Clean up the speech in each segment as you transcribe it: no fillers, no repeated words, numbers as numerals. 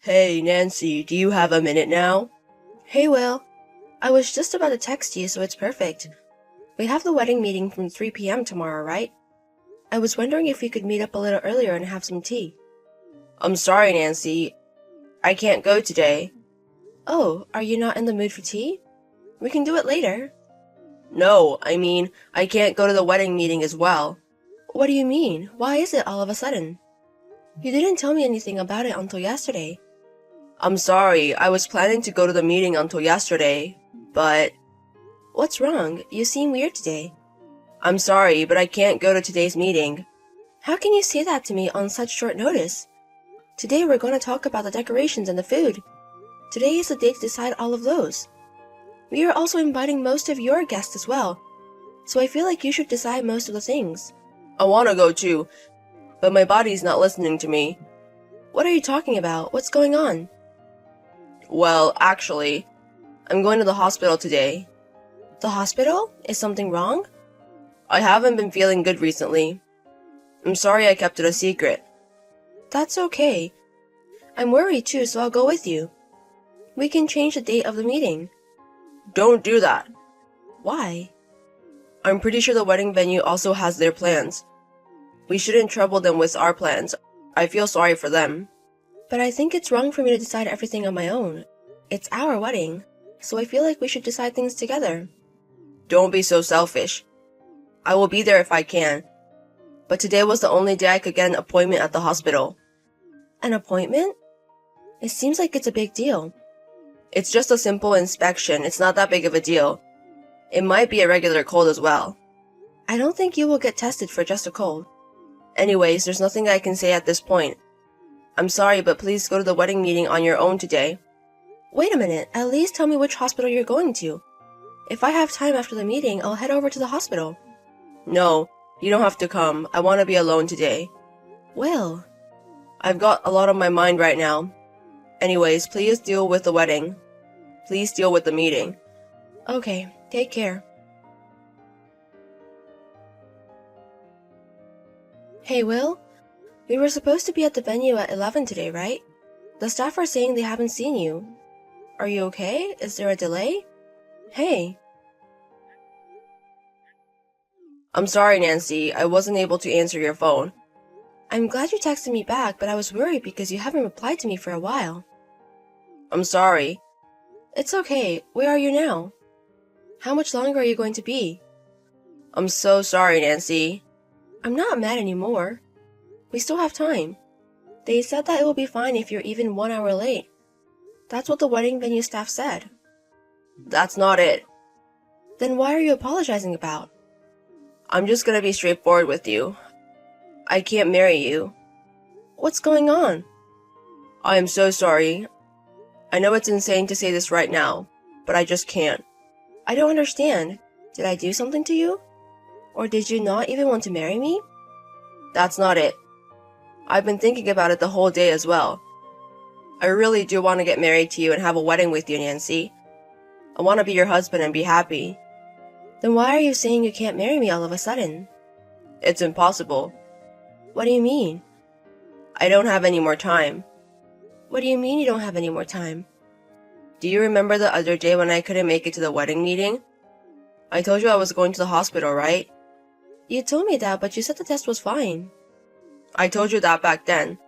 Hey, Nancy, do you have a minute now? Hey, Will. I was just about to text you, so it's perfect. We have the wedding meeting from 3 p.m. tomorrow, right? I was wondering if we could meet up a little earlier and have some tea. I'm sorry, Nancy. I can't go today. Oh, are you not in the mood for tea? We can do it later. No, I can't go to the wedding meeting as well. What do you mean? Why is it all of a sudden? You didn't tell me anything about it until yesterday. I'm sorry, I was planning to go to the meeting until yesterday, but... What's wrong? You seem weird today. I'm sorry, but I can't go to today's meeting. How can you say that to me on such short notice? Today we're going to talk about the decorations and the food. Today is the day to decide all of those. We are also inviting most of your guests as well, so I feel like you should decide most of the things. I want to go too, but my body's not listening to me. What are you talking about? What's going on? Well, actually, I'm going to the hospital today. The hospital? Is something wrong? I haven't been feeling good recently. I'm sorry I kept it a secret. That's okay. I'm worried too, so I'll go with you. We can change the date of the meeting. Don't do that. Why? I'm pretty sure the wedding venue also has their plans. We shouldn't trouble them with our plans. I feel sorry for them. But I think it's wrong for me to decide everything on my own. It's our wedding, so I feel like we should decide things together. Don't be so selfish. I will be there if I can. But today was the only day I could get an appointment at the hospital. An appointment? It seems like it's a big deal. It's just a simple inspection. It's not that big of a deal. It might be a regular cold as well. I don't think you will get tested for just a cold. Anyways, there's nothing I can say at this point. I'm sorry, but please go to the wedding meeting on your own today. Wait a minute, at least tell me which hospital you're going to. If I have time after the meeting, I'll head over to the hospital. No, you don't have to come. I want to be alone today. Will. I've got a lot on my mind right now. Anyways, please deal with the wedding. Please deal with the meeting. Okay, take care. Hey, Will? We were supposed to be at the venue at 11 today, right? The staff are saying they haven't seen you. Are you okay? Is there a delay? Hey. I'm sorry, Nancy. I wasn't able to answer your phone. I'm glad you texted me back, but I was worried because you haven't replied to me for a while. I'm sorry. It's okay. Where are you now? How much longer are you going to be? I'm so sorry, Nancy. I'm not mad anymore. We still have time. They said that it will be fine if you're even 1 hour late. That's what the wedding venue staff said. That's not it. Then why are you apologizing about? I'm just gonna be straightforward with you. I can't marry you. What's going on? I am so sorry. I know it's insane to say this right now, but I just can't. I don't understand. Did I do something to you? Or did you not even want to marry me? That's not it. I've been thinking about it the whole day as well. I really do want to get married to you and have a wedding with you, Nancy. I want to be your husband and be happy. Then why are you saying you can't marry me all of a sudden? It's impossible. What do you mean? I don't have any more time. What do you mean you don't have any more time? Do you remember the other day when I couldn't make it to the wedding meeting? I told you I was going to the hospital, right? You told me that, but you said the test was fine. I told you that back then.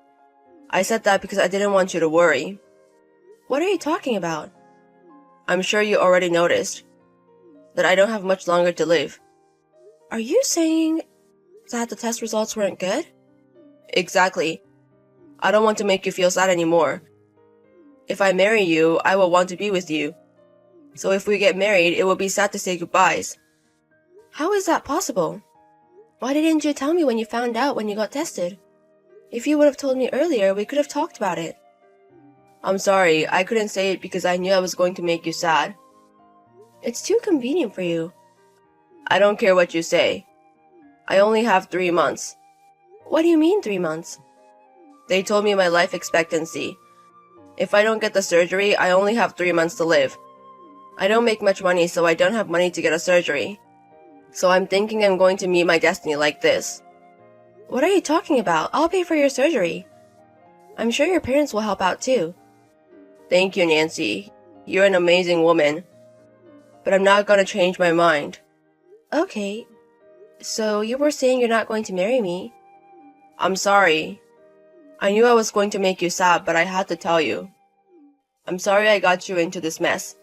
I said that because I didn't want you to worry. What are you talking about? I'm sure you already noticed that I don't have much longer to live. Are you saying that the test results weren't good? Exactly. I don't want to make you feel sad anymore. If I marry you, I will want to be with you. So if we get married, it will be sad to say goodbyes. How is that possible? Why didn't you tell me when you found out when you got tested? If you would have told me earlier, we could have talked about it. I'm sorry, I couldn't say it because I knew I was going to make you sad. It's too convenient for you. I don't care what you say. I only have 3 months. What do you mean 3 months? They told me my life expectancy. If I don't get the surgery, I only have 3 months to live. I don't make much money, so I don't have money to get a surgery. So I'm thinking I'm going to meet my destiny like this. What are you talking about? I'll pay for your surgery. I'm sure your parents will help out too. Thank you, Nancy. You're an amazing woman. But I'm not gonna change my mind. Okay, so you were saying you're not going to marry me. I'm sorry. I knew I was going to make you sad, but I had to tell you. I'm sorry I got you into this mess.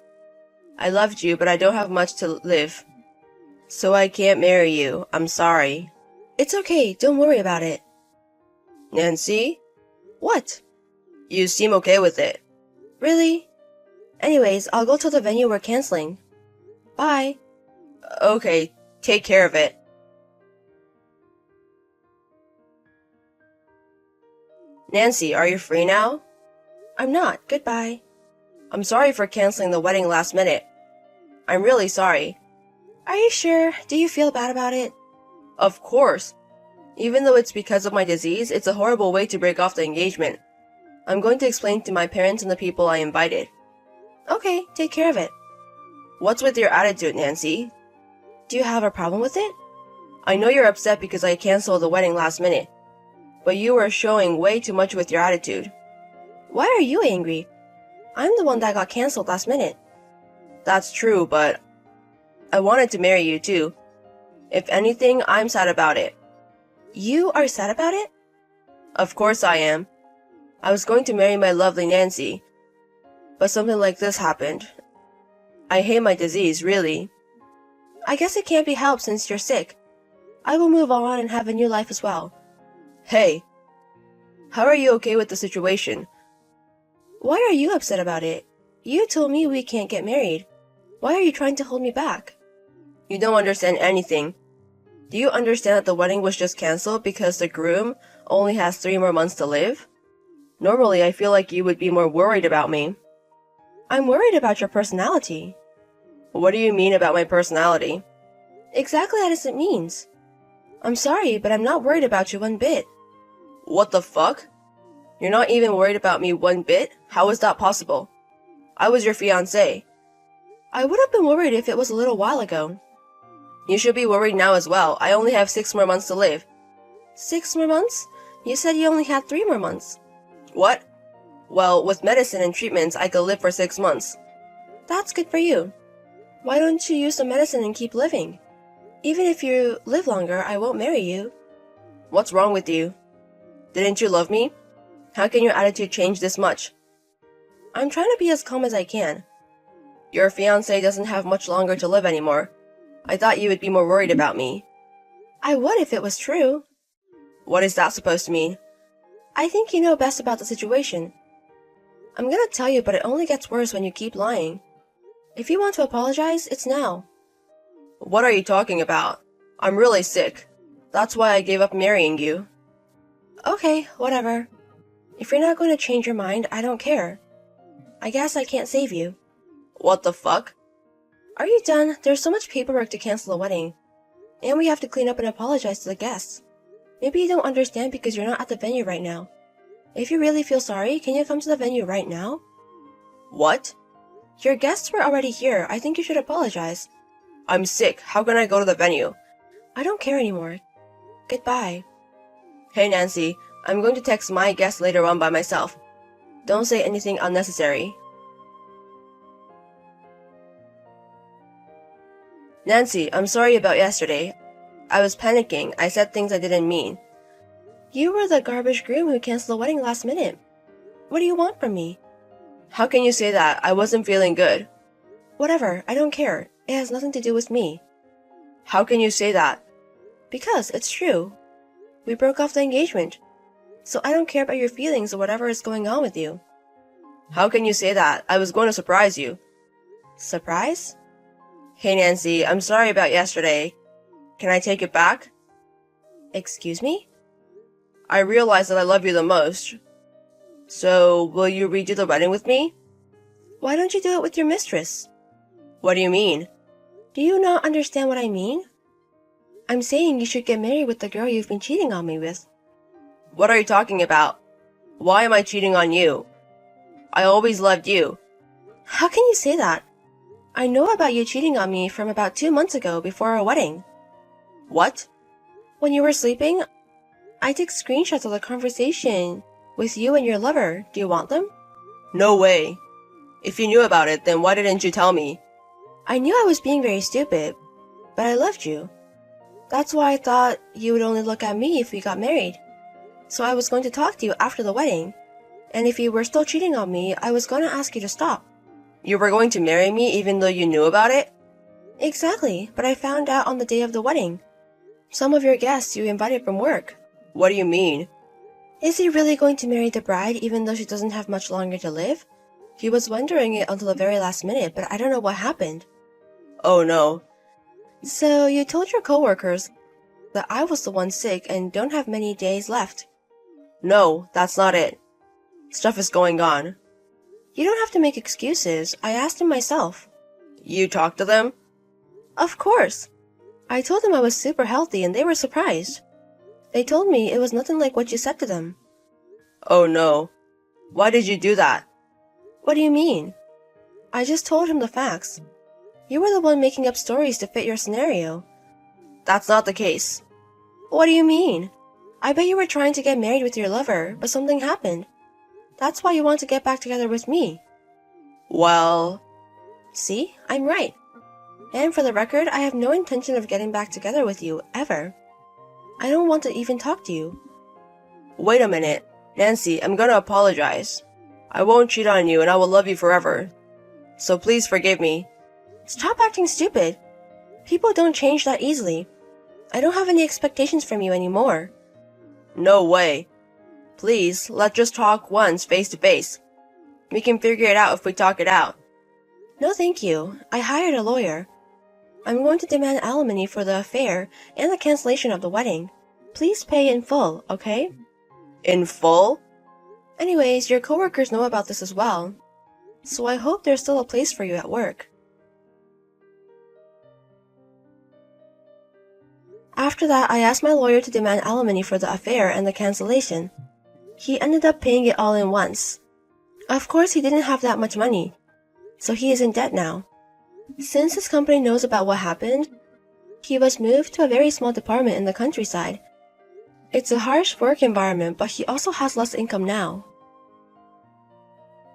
I loved you, but I don't have much to live. So I can't marry you. I'm sorry. It's okay, don't worry about it. Nancy? What? You seem okay with it. Really? Anyways, I'll go to the venue we're canceling. Bye. Okay, take care of it. Nancy, are you free now? I'm not. Goodbye. I'm sorry for canceling the wedding last minute. I'm really sorry. Are you sure? Do you feel bad about it? Of course. Even though it's because of my disease, it's a horrible way to break off the engagement. I'm going to explain to my parents and the people I invited. Okay, take care of it. What's with your attitude, Nancy? Do you have a problem with it? I know you're upset because I canceled the wedding last minute, but you were showing way too much with your attitude. Why are you angry? I'm the one that got canceled last minute. That's true, but I wanted to marry you too. If anything, I'm sad about it. You are sad about it? Of course I am. I was going to marry my lovely Nancy, but something like this happened. I hate my disease, really. I guess it can't be helped since you're sick. I will move on and have a new life as well. Hey, how are you okay with the situation? Why are you upset about it? You told me we can't get married. Why are you trying to hold me back? You don't understand anything. Do you understand that the wedding was just canceled because the groom only has 3 more months to live? Normally, I feel like you would be more worried about me. I'm worried about your personality. What do you mean about my personality? Exactly as it means. I'm sorry, but I'm not worried about you one bit. What the fuck? You're not even worried about me one bit? How is that possible? I was your fiancé. I would have been worried if it was a little while ago. You should be worried now as well. I only have 6 more months to live. 6 more months? You said you only had 3 more months. What? Well, with medicine and treatments, I could live for 6 months. That's good for you. Why don't you use the medicine and keep living? Even if you live longer, I won't marry you. What's wrong with you? Didn't you love me? How can your attitude change this much? I'm trying to be as calm as I can. Your fiancé doesn't have much longer to live anymore. I thought you would be more worried about me. I would if it was true. What is that supposed to mean? I think you know best about the situation. I'm gonna tell you, but it only gets worse when you keep lying. If you want to apologize, it's now. What are you talking about? I'm really sick. That's why I gave up marrying you. Okay, whatever. If you're not going to change your mind, I don't care. I guess I can't save you. What the fuck? Are you done? There's so much paperwork to cancel the wedding. And we have to clean up and apologize to the guests. Maybe you don't understand because you're not at the venue right now. If you really feel sorry, can you come to the venue right now? What? Your guests were already here. I think you should apologize. I'm sick. How can I go to the venue? I don't care anymore. Goodbye. Hey Nancy, I'm going to text my guests later on by myself. Don't say anything unnecessary. Nancy, I'm sorry about yesterday. I was panicking. I said things I didn't mean. You were the garbage groom who canceled the wedding last minute. What do you want from me? How can you say that? I wasn't feeling good. Whatever, I don't care. It has nothing to do with me. How can you say that? Because it's true. We broke off the engagement. So I don't care about your feelings or whatever is going on with you. How can you say that? I was going to surprise you. Surprise? Hey Nancy, I'm sorry about yesterday. Can I take it back? Excuse me? I realize that I love you the most. So, will you redo the wedding with me? Why don't you do it with your mistress? What do you mean? Do you not understand what I mean? I'm saying you should get married with the girl you've been cheating on me with. What are you talking about? Why am I cheating on you? I always loved you. How can you say that? I know about you cheating on me from about 2 months ago before our wedding. What? When you were sleeping, I took screenshots of the conversation with you and your lover. Do you want them? No way. If you knew about it, then why didn't you tell me? I knew I was being very stupid, but I loved you. That's why I thought you would only look at me if we got married. So I was going to talk to you after the wedding. And if you were still cheating on me, I was going to ask you to stop. You were going to marry me even though you knew about it? Exactly, but I found out on the day of the wedding. Some of your guests you invited from work. What do you mean? Is he really going to marry the bride even though she doesn't have much longer to live? He was wondering it until the very last minute, but I don't know what happened. Oh no. So you told your coworkers that I was the one sick and don't have many days left. No, that's not it. Stuff is going on. You don't have to make excuses. I asked them myself. You talked to them? Of course. I told them I was super healthy and they were surprised. They told me it was nothing like what you said to them. Oh no. Why did you do that? What do you mean? I just told him the facts. You were the one making up stories to fit your scenario. That's not the case. What do you mean? I bet you were trying to get married with your lover, but something happened. That's why you want to get back together with me. Well... See? I'm right. And for the record, I have no intention of getting back together with you, ever. I don't want to even talk to you. Wait a minute. Nancy, I'm gonna apologize. I won't cheat on you and I will love you forever. So please forgive me. Stop acting stupid. People don't change that easily. I don't have any expectations from you anymore. No way. Please, let's just talk once face to face. We can figure it out if we talk it out. No thank you. I hired a lawyer. I'm going to demand alimony for the affair and the cancellation of the wedding. Please pay in full, okay? In full? Anyways, your coworkers know about this as well. So I hope there's still a place for you at work. After that, I asked my lawyer to demand alimony for the affair and the cancellation. He ended up paying it all in once. Of course, he didn't have that much money, so he is in debt now. Since his company knows about what happened, he was moved to a very small department in the countryside. It's a harsh work environment, but he also has less income now.